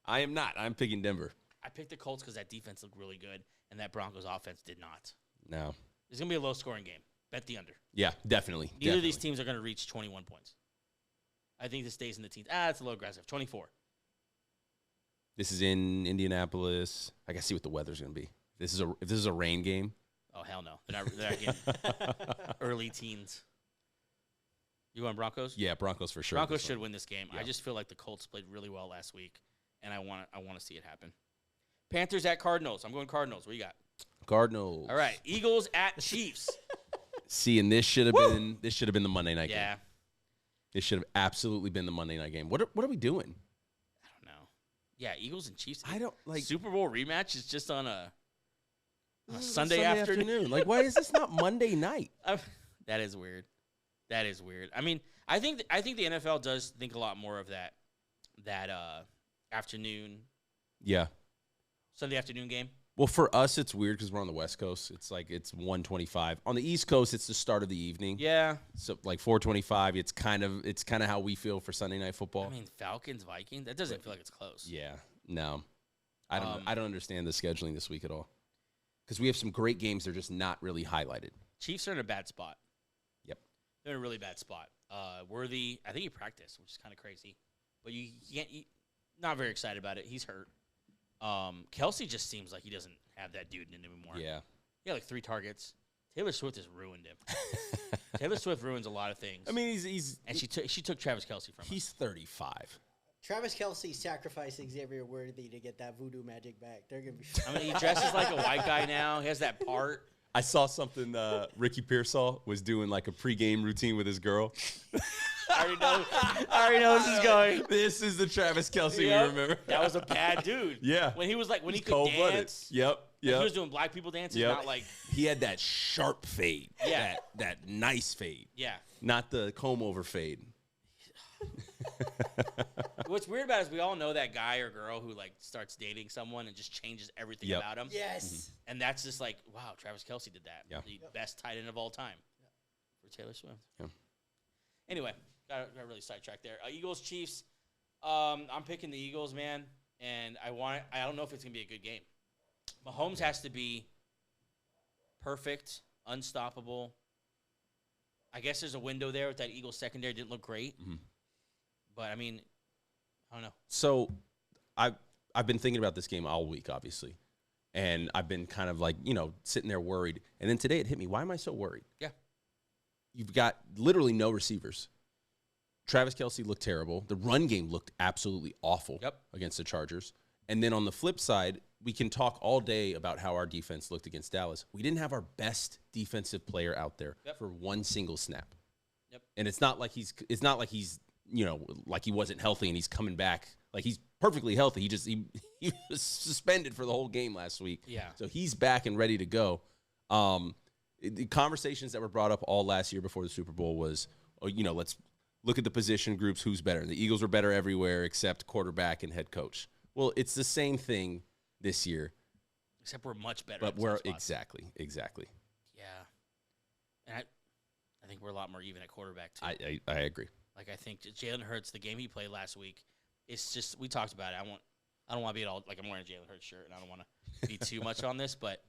I am not. I'm picking Denver. I picked the Colts because that defense looked really good, and that Broncos offense did not. No. It's going to be a low-scoring game. Bet the under. Yeah, definitely. Neither of these teams are going to reach 21 points. I think this stays in the teens. It's a little aggressive. 24. This is in Indianapolis. I got to see what the weather's going to be. If this is a rain game. Oh, hell no. They're not getting early teens. You going Broncos? Yeah, Broncos for sure. Broncos should win this game. Yeah. I just feel like the Colts played really well last week, and I want to see it happen. Panthers at Cardinals. I'm going Cardinals. What do you got? Cardinals. All right. Eagles at Chiefs. See, and this should have been the Monday night game. Yeah. This should have absolutely been the Monday night game. What are we doing? I don't know. Yeah, Eagles and Chiefs. I don't like Super Bowl rematch is just on a Sunday afternoon. Like, why is this not Monday night? That is weird. That is weird. I mean, I think the NFL does think a lot more of that afternoon. Yeah. Sunday afternoon game. Well, for us, it's weird because we're on the West Coast. It's like it's 1:25. On the East Coast, it's the start of the evening. Yeah. So like 4:25. It's kind of how we feel for Sunday Night Football. I mean, Falcons, Vikings. That doesn't feel like it's close. Yeah. No. I don't understand the scheduling this week at all. Because we have some great games. They're just not really highlighted. Chiefs are in a bad spot. Yep. They're in a really bad spot. Worthy, I think he practiced, which is kind of crazy. But you can't. Not very excited about it. He's hurt. Kelsey just seems like he doesn't have that dude in him anymore. Yeah. He had like 3 targets. Taylor Swift has ruined him. Taylor Swift ruins a lot of things. I mean, he's and she took Travis Kelsey from him. He's 35. Travis Kelsey sacrificed Xavier Worthy to get that voodoo magic back. They're gonna be. I mean, he dresses like a white guy now. He has that part. I saw something Ricky Pearsall was doing like a pregame routine with his girl. I already know this is going. This is the Travis Kelsey we remember. That was a bad dude. Yeah. When he could dance. Yep. He was doing black people dances, not like. He had that sharp fade. Yeah. That nice fade. Yeah. Not the comb over fade. What's weird about it is we all know that guy or girl who like starts dating someone and just changes everything about him. Yes. Mm-hmm. And that's just like, wow, Travis Kelsey did that. Yeah. The best tight end of all time for Taylor Swift. Yeah. Anyway, got really sidetracked there. Eagles, Chiefs. I'm picking the Eagles, man. And I don't know if it's going to be a good game. Mahomes has to be perfect, unstoppable. I guess there's a window there with that Eagles secondary. Didn't look great. Mm-hmm. But, I mean, I don't know. So I've been thinking about this game all week, obviously. And I've been kind of like, sitting there worried. And then today it hit me. Why am I so worried? Yeah. You've got literally no receivers. Travis Kelsey looked terrible. The run game looked absolutely awful against the Chargers. And then on the flip side, we can talk all day about how our defense looked against Dallas. We didn't have our best defensive player out there for one single snap. Yep. And it's not like he's like he wasn't healthy and he's coming back. Like he's perfectly healthy. He was suspended for the whole game last week. Yeah. So he's back and ready to go. The conversations that were brought up all last year before the Super Bowl was, let's look at the position groups. Who's better? The Eagles were better everywhere except quarterback and head coach. Well, it's the same thing this year. Except we're much better. But we're exactly. Yeah. And I think we're a lot more even at quarterback, too. I agree. Like, I think Jalen Hurts, the game he played last week, it's just, we talked about it. I don't want to be at all, like I'm wearing a Jalen Hurts shirt, and I don't want to be too much on this, but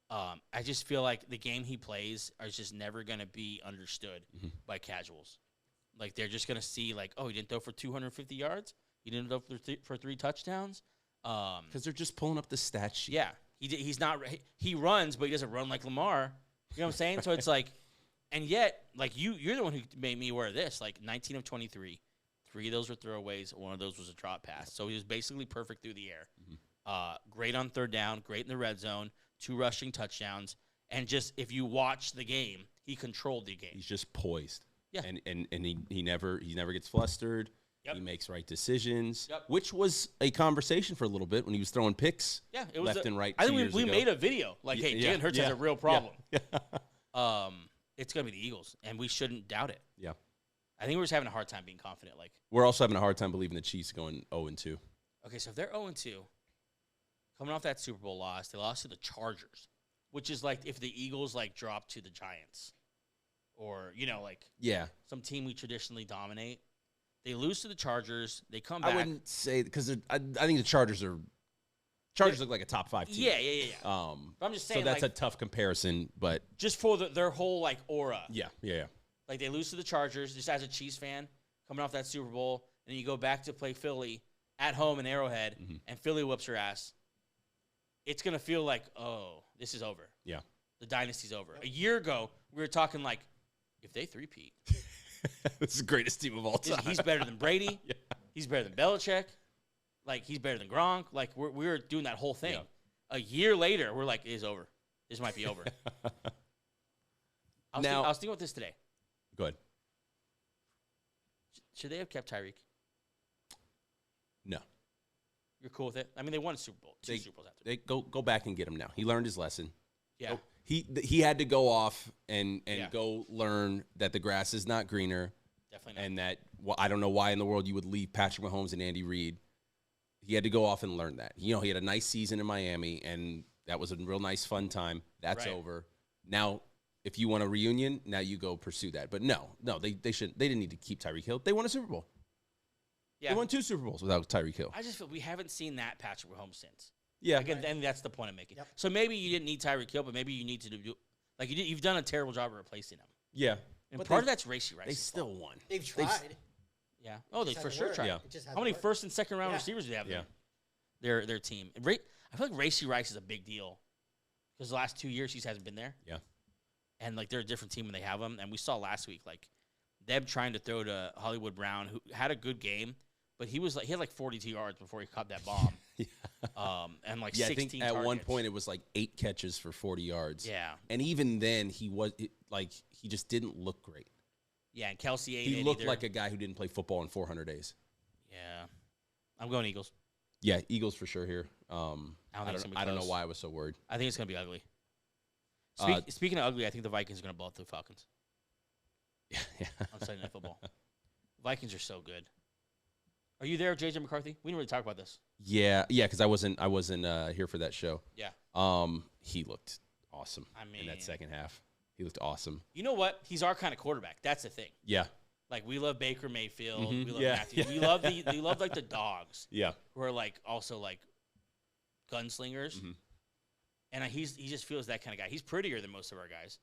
I just feel like the game he plays is just never going to be understood by casuals. Like, they're just going to see, like, oh, he didn't throw for 250 yards? He didn't throw for 3 touchdowns? Because they're just pulling up the stat sheet. Yeah. He's not – he runs, but he doesn't run like Lamar. You know what I'm saying? So it's like – and yet, like, you're the one who made me aware of this. Like, 19 of 23, 3 of those were throwaways. 1 of those was a drop pass. So he was basically perfect through the air. Great on third down, great in the red zone, 2 rushing touchdowns. And just if you watch the game, he controlled the game. He's just poised. Yeah. And he never gets flustered. Yep. He makes right decisions, Yep. which was a conversation for a little bit when he was throwing picks it was left and right. I think we made a video like, hey, Jalen Hurts has a real problem. Yeah. It's going to be the Eagles, and we shouldn't doubt it. Yeah. I think we're just having a hard time being confident. Like we're also having a hard time believing the Chiefs going 0-2. Okay, so if they're 0-2, coming off that Super Bowl loss, they lost to the Chargers, which is like if the Eagles like drop to the Giants, or some team we traditionally dominate. They lose to the Chargers. They come back. I wouldn't say because I think the Chargers look like a top 5 team. Yeah. But I'm just saying, so that's a tough comparison, but just for their whole like aura. Yeah. Like they lose to the Chargers, just as a Chiefs fan coming off that Super Bowl, and then you go back to play Philly at home in Arrowhead, and Philly whoops your ass. It's gonna feel like, oh, this is over. Yeah, the dynasty's over. A year ago, we were talking like, if they three-peat, this is the greatest team of all time. He's better than Brady. Yeah. He's better than Belichick. Like he's better than Gronk. Like we were doing that whole thing. Yeah. A year later, we're like, it is over. This might be over. I was thinking about this today. Go ahead. Should they have kept Tyreek? No. You're cool with it? I mean, they won a Super Bowl. Two Super Bowls after. They go back and get him now. He learned his lesson. Yeah. So he had to go off and go learn that the grass is not greener. Definitely not. And that I don't know why in the world you would leave Patrick Mahomes and Andy Reid. He had to go off and learn that. He had a nice season in Miami, and that was a real nice, fun time. That's over. Now, if you want a reunion, now you go pursue that. But no, they didn't need to keep Tyreek Hill. They won a Super Bowl. Yeah. They won 2 Super Bowls without Tyreek Hill. I just feel we haven't seen that Patrick Mahomes since. Yeah. Again, and that's the point I'm making. Yep. So maybe you didn't need Tyreek Hill, but maybe you need to do you've done a terrible job of replacing him. Yeah. And part of that's Racey Rice. They still won. They've tried. Yeah. Oh, they for sure tried. Yeah. How many first and second round receivers do they have? Yeah. Their team. I feel like Racey Rice is a big deal because the last 2 years he hasn't been there. Yeah. And like they're a different team when they have him. And we saw last week like them trying to throw to Hollywood Brown, who had a good game, but he had like 42 yards before he caught that bomb. And like 16 I think at one point it was like 8 catches for 40 yards. Yeah. And even then he just didn't look great. Yeah, and Kelsey He looked like a guy who didn't play football in 400 days. Yeah. I'm going Eagles. Yeah, Eagles for sure here. I don't know why I was so worried. I think it's going to be ugly. Speaking of ugly, I think the Vikings are going to blow through the Falcons. Yeah. On Sunday Night Football. Vikings are so good. Are you there, JJ McCarthy? We didn't really talk about this. Yeah, because I wasn't here for that show. Yeah. He looked awesome. In that second half, he looked awesome. You know what? He's our kind of quarterback. That's the thing. Yeah. Like we love Baker Mayfield. We love Matthews. Yeah. We love like the dogs. Yeah. Who are like also like gunslingers. And he just feels that kind of guy. He's prettier than most of our guys,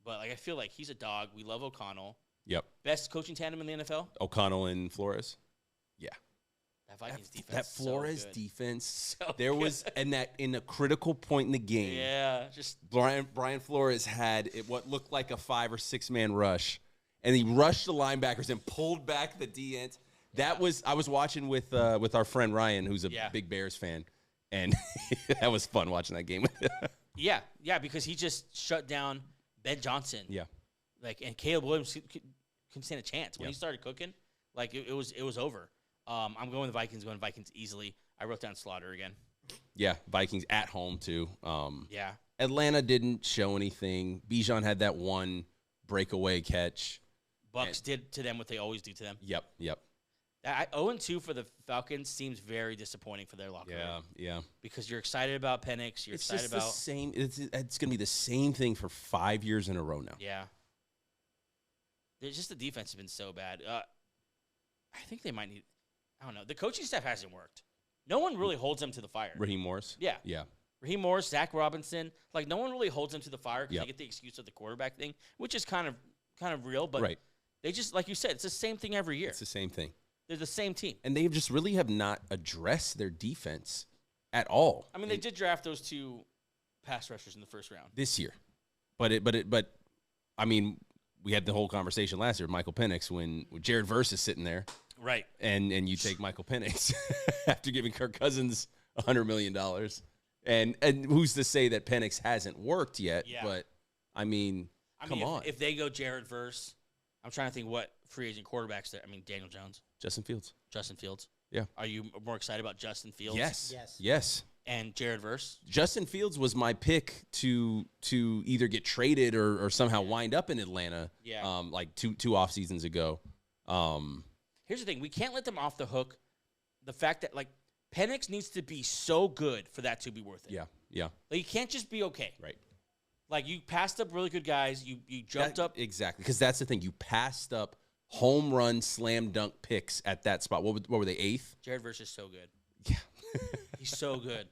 but like I feel like he's a dog. We love O'Connell. Yep. Best coaching tandem in the NFL. O'Connell and Flores. Yeah. That Vikings defense. That Flores defense. So there was in a critical point in the game. Yeah. Just Brian Flores had what looked like a 5 or 6 man rush, and he rushed the linebackers and pulled back the D ends. I was watching with our friend Ryan, who's a big Bears fan. And that was fun watching that game. Yeah, because he just shut down Ben Johnson. Yeah. And Caleb Williams couldn't stand a chance. When he started cooking, it was over. I'm going the Vikings, easily. I wrote down Slaughter again. Yeah, Vikings at home too. Yeah. Atlanta didn't show anything. Bijan had that one breakaway catch. Bucks did to them what they always do to them. Yep. 0-2 for the Falcons seems very disappointing for their locker room. Yeah. Because you're excited about Penix. It's going to be the same thing for 5 years in a row now. Yeah. There's just the defense has been so bad. I think they might need. I don't know. The coaching staff hasn't worked. No one really holds them to the fire. Raheem Morris. Yeah. Raheem Morris, Zach Robinson. No one really holds them to the fire because they get the excuse of the quarterback thing, which is kind of real. But they just, like you said, it's the same thing every year. It's the same thing. They're the same team. And they just really have not addressed their defense at all. I mean, they did draft those 2 pass rushers in the first round. This year. But I mean, we had the whole conversation last year, Michael Penix, when Jared Verse is sitting there. Right. And you take Michael Penix after giving Kirk Cousins $100 million. And who's to say that Penix hasn't worked yet? Yeah. But, come on. If they go Jared Verse, I'm trying to think what free agent quarterbacks there. Daniel Jones. Justin Fields. Yeah. Are you more excited about Justin Fields? Yes. And Jared Verse? Justin Fields was my pick to either get traded or somehow wind up in Atlanta. Yeah. Two off seasons ago. Here's the thing: we can't let them off the hook. The fact that like Penix needs to be so good for that to be worth it. Yeah, yeah. Like you can't just be okay. Right. Like you passed up really good guys. You jumped up exactly because that's the thing. You passed up home run slam dunk picks at that spot. What were they 8th? Jared Verse is so good. Yeah, he's so good.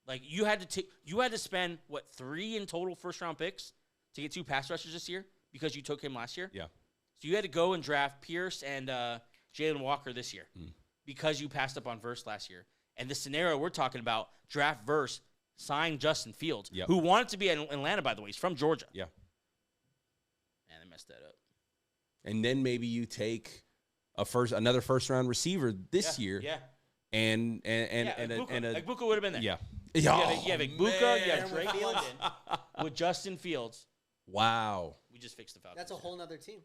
Like you had to spend what 3 in total first round picks to get 2 pass rushers this year because you took him last year. Yeah. So you had to go and draft Pierce and Jalen Walker this year because you passed up on Verse last year. And the scenario we're talking about, draft Verse, sign Justin Fields, who wanted to be in Atlanta, by the way. He's from Georgia. Yeah. Man, they messed that up. And then maybe you take another first round receiver this year. Yeah. And Igbukah would have been there. Yeah. You have Igbukah, you have Drake London with Justin Fields. Wow. We just fixed the Falcons. That's a whole nother team.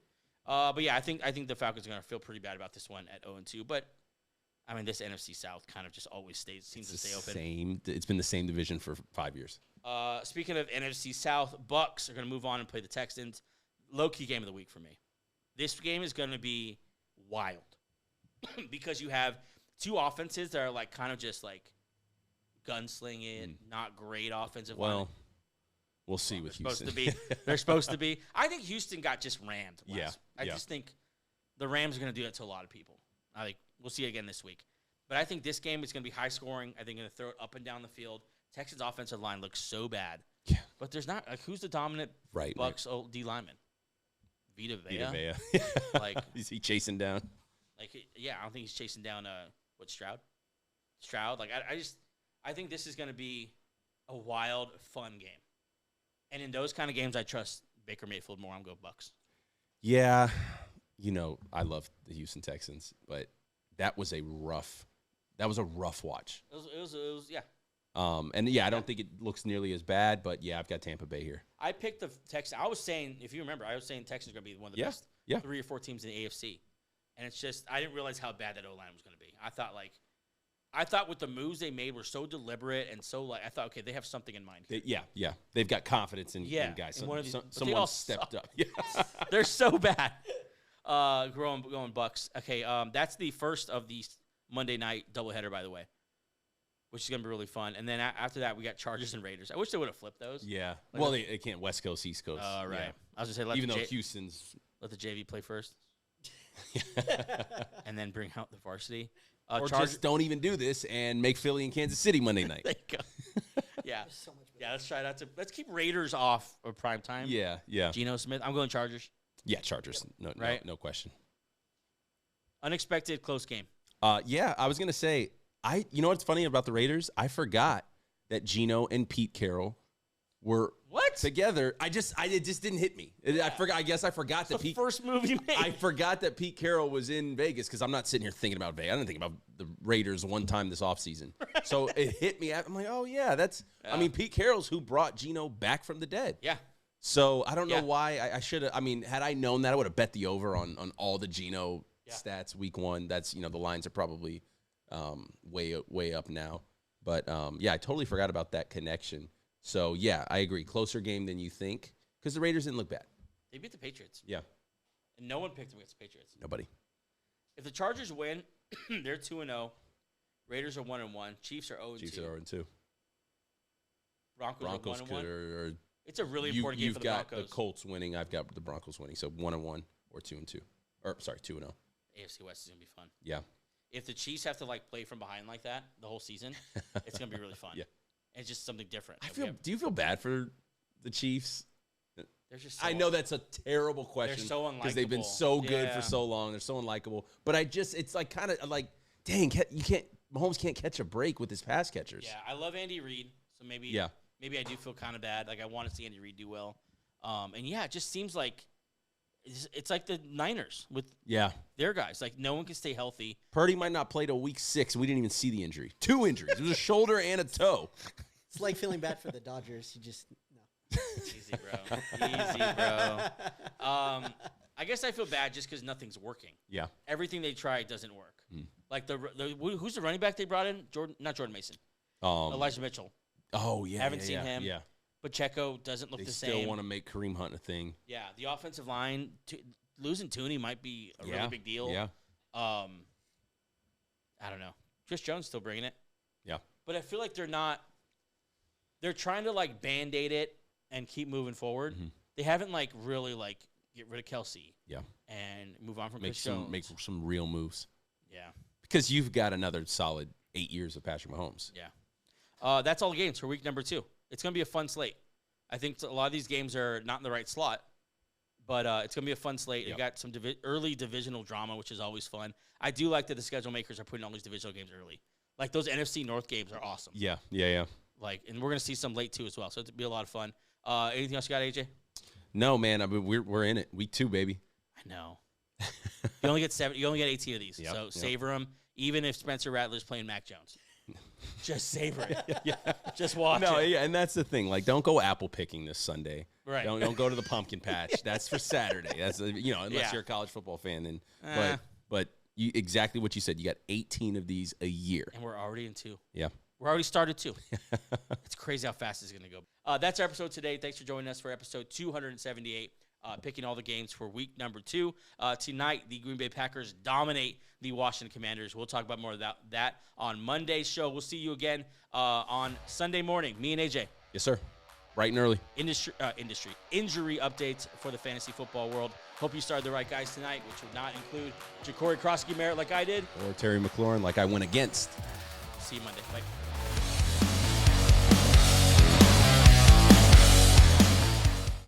But yeah, I think the Falcons are going to feel pretty bad about this one at 0-2. But I mean, this NFC South kind of just always seems to stay open. It's been the same division for 5 years. Speaking of NFC South, Bucks are going to move on and play the Texans. Low-key game of the week for me. This game is going to be wild because you have 2 offenses that are like kind of just like gunslinging, not great offensive line. Well, we'll see with Houston. They're supposed to be. I think Houston got just rammed. I just Yeah. But there's not who's the dominant Bucks old D lineman? Vita Vea. Like is he chasing down? Like I don't think he's chasing down Stroud. Stroud. Like I think this is going to be a wild, fun game. And in those kind of games, I trust Baker Mayfield more. I'm going Bucks. Yeah, I love the Houston Texans, but that was a rough watch. It was yeah. I don't think it looks nearly as bad, but yeah, I've got Tampa Bay here. I picked the Texans. I was saying, if you remember, Texans are going to be one of the best 3 or 4 teams in the AFC. And it's just, I didn't realize how bad that O-line was going to be. I thought with the moves they made were so deliberate and so I thought, okay, they have something in mind here. They've got confidence in guys. Someone stepped up. Yeah. They're so bad. Going Bucks. Okay, that's the first of the Monday night doubleheader, by the way, which is going to be really fun. And then after that, we got Chargers and Raiders. I wish they would have flipped those. Yeah. Well, they can't West Coast, East Coast. Right. Yeah. I was going to say, even though Houston's. Let the JV play first. And then bring out the varsity. Or just don't even do this and make Philly and Kansas City Monday night. There you go. Yeah. So much better. Let's try that. Let's keep Raiders off of prime time. Yeah. Geno Smith. I'm going Chargers. Yeah, Chargers. No question. Unexpected close game. I was going to say, you know what's funny about the Raiders? I forgot that Geno and Pete Carroll were together. It just didn't hit me. I guess I forgot that Pete. First move you made. I forgot that Pete Carroll was in Vegas because I'm not sitting here thinking about Vegas. I didn't think about the Raiders one time this offseason. So it hit me. I'm like, oh yeah, I mean, Pete Carroll's who brought Geno back from the dead. Yeah. So I don't know why I should have. I mean, had I known that, I would have bet the over on all the Geno stats week 1. That's the lines are probably way up now. But I totally forgot about that connection. So, I agree. Closer game than you think because the Raiders didn't look bad. They beat the Patriots. Yeah. And no one picked them against the Patriots. Nobody. If the Chargers win, they're 2-0. Raiders are 1-1. Chiefs are 0-2. Chiefs are 0-2. Broncos are 1-1. Or it's a really important game for the Broncos. You've got the Colts winning. I've got the Broncos winning. So 1-1 or 2-2. Or, sorry, 2-0. AFC West is going to be fun. Yeah. If the Chiefs have to, play from behind like that the whole season, it's going to be really fun. Yeah. It's just something different. Do you feel bad for the Chiefs? They're just. I know that's a terrible question. They're so unlikable because they've been so good for so long. They're so unlikable. But it's kind of like, dang, you can't. Mahomes can't catch a break with his pass catchers. Yeah, I love Andy Reid, so maybe I do feel kind of bad. Like I want to see Andy Reid do well. It just seems like it's like the Niners with their guys. Like no one can stay healthy. Purdy might not play till week 6. We didn't even see the injury. 2 injuries. It was a shoulder and a toe. It's like feeling bad for the Dodgers. You just Easy, bro. Easy, bro. I guess I feel bad just because nothing's working. Yeah. Everything they try doesn't work. Like who's the running back they brought in? Not Jordan Mason. Elijah Mitchell. Oh yeah. Haven't seen him. Yeah. Pacheco doesn't look the same. They still want to make Kareem Hunt a thing. Yeah. The offensive line losing Tooney might be a really big deal. Yeah. I don't know. Chris Jones still bringing it. Yeah. But I feel like they're trying to like Band-Aid it and keep moving forward. Mm-hmm. They haven't like really like get rid of Kelsey. Yeah. And move on from Chris Jones. Make some real moves. Yeah. Because you've got another solid 8 years of Patrick Mahomes. Yeah. That's all the games for week number 2. It's going to be a fun slate. I think a lot of these games are not in the right slot, but it's going to be a fun slate. You got some early divisional drama, which is always fun. I do like that the schedule makers are putting all these divisional games early. Like those NFC North games are awesome. Yeah. Like, and we're going to see some late too as well, so it'll be a lot of fun. Anything else you got, AJ? No, man. I mean, we're in it. Week 2, baby. I know. You only get 7. You only get 18 of these, so savor them. Even if Spencer Rattler's playing Mac Jones, just savor it. Just watch it. Yeah, and that's the thing. Like, don't go apple picking this Sunday. Right. Don't go to the pumpkin patch. That's for Saturday. That's unless you're a college football fan. Then, but you exactly what you said. You got 18 of these a year, and we're already in 2. Yeah. We're already started 2. It's crazy how fast it's going to go. That's our episode today. Thanks for joining us for episode 278, picking all the games for week number 2. Tonight, the Green Bay Packers dominate the Washington Commanders. We'll talk about more of that on Monday's show. We'll see you again on Sunday morning. Me and AJ. Yes, sir. Bright and early. Injury updates for the fantasy football world. Hope you started the right guys tonight, which would not include Ja'Cory Krosky-Merritt like I did. Or Terry McLaurin like I went against. See you Monday. Bye.